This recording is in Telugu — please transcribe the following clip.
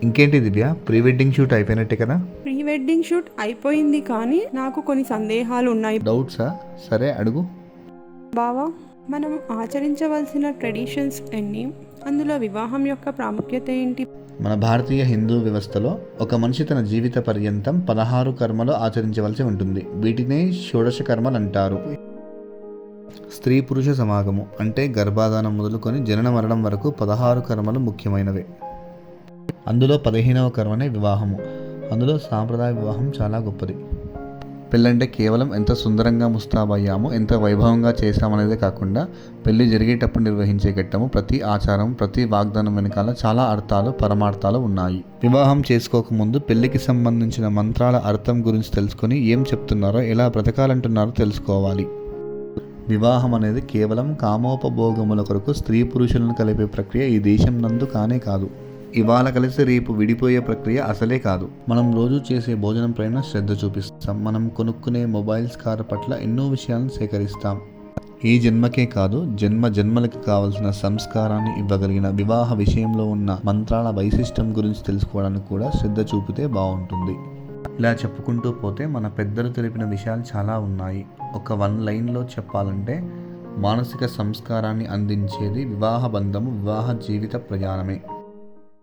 ఇంకేంటి దివ్య, ప్రీ వెడ్డింగ్ షూట్ అయిపోయినట్టే కదా? ప్రీ వెడ్డింగ్ షూట్ అయిపోయింది, కానీ నాకు కొన్ని సందేహాలు ఉన్నాయి డౌట్సా? సరే అడుగు. బావా. మనం ఆచరించవలసిన ట్రెడిషన్స్ ఎన్ని? అందులో వివాహం యొక్క ప్రాముఖ్యత ఏంటి? మన భారతీయ హిందూ వ్యవస్థలో ఒక మనిషి తన జీవిత పర్యంతం 16 కర్మలు ఆచరించవలసి ఉంటుంది. వీటినే షోడశ కర్మలు అంటారు. స్త్రీ పురుష సమాగము అంటే గర్భాధానం మొదలుకొని జనన మరణం వరకు 16 కర్మలు ముఖ్యమైనవే. అందులో 15వ కర్మనే వివాహము. అందులో సాంప్రదాయ వివాహం చాలా గొప్పది. పెళ్ళంటే కేవలం ఎంత సుందరంగా ముస్తాబయ్యామో, ఎంత వైభవంగా చేశామనేదే కాకుండా పెళ్లి జరిగేటప్పుడు నిర్వహించే ఘట్టము, ప్రతి ఆచారం, ప్రతి వాగ్దానం వెనకాల చాలా అర్థాలు, పరమార్థాలు ఉన్నాయి. వివాహం చేసుకోకముందు పెళ్లికి సంబంధించిన మంత్రాల అర్థం గురించి తెలుసుకొని ఏం చెప్తున్నారో, ఎలా బ్రతకాలంటున్నారో తెలుసుకోవాలి. వివాహం అనేది కేవలం కామోపభోగముల కొరకు స్త్రీ పురుషులను కలిపే ప్రక్రియ ఈ దేశం నందు కానే కాదు. ఇవాళ కలిసి రేపు విడిపోయే ప్రక్రియ అసలే కాదు. మనం రోజు చేసే భోజనం పైన శ్రద్ధ చూపిస్తాం. మనం కొనుక్కునే మొబైల్స్, కార్ పట్ల ఎన్నో విషయాలను సేకరిస్తాం. ఈ జన్మకే కాదు, జన్మ జన్మలకి కావలసిన సంస్కారాన్ని ఇవ్వగలిగిన వివాహ విషయంలో ఉన్న మంత్రాల వైశిష్టం గురించి తెలుసుకోవడానికి కూడా శ్రద్ధ చూపితే బాగుంటుంది. ఇలా చెప్పుకుంటూ పోతే మన పెద్దలు తెలిపిన విషయాలు చాలా ఉన్నాయి. ఒక 1 లైన్లో చెప్పాలంటే, మానసిక సంస్కారాన్ని అందించేది వివాహ బంధము, వివాహ జీవిత ప్రయాణమే.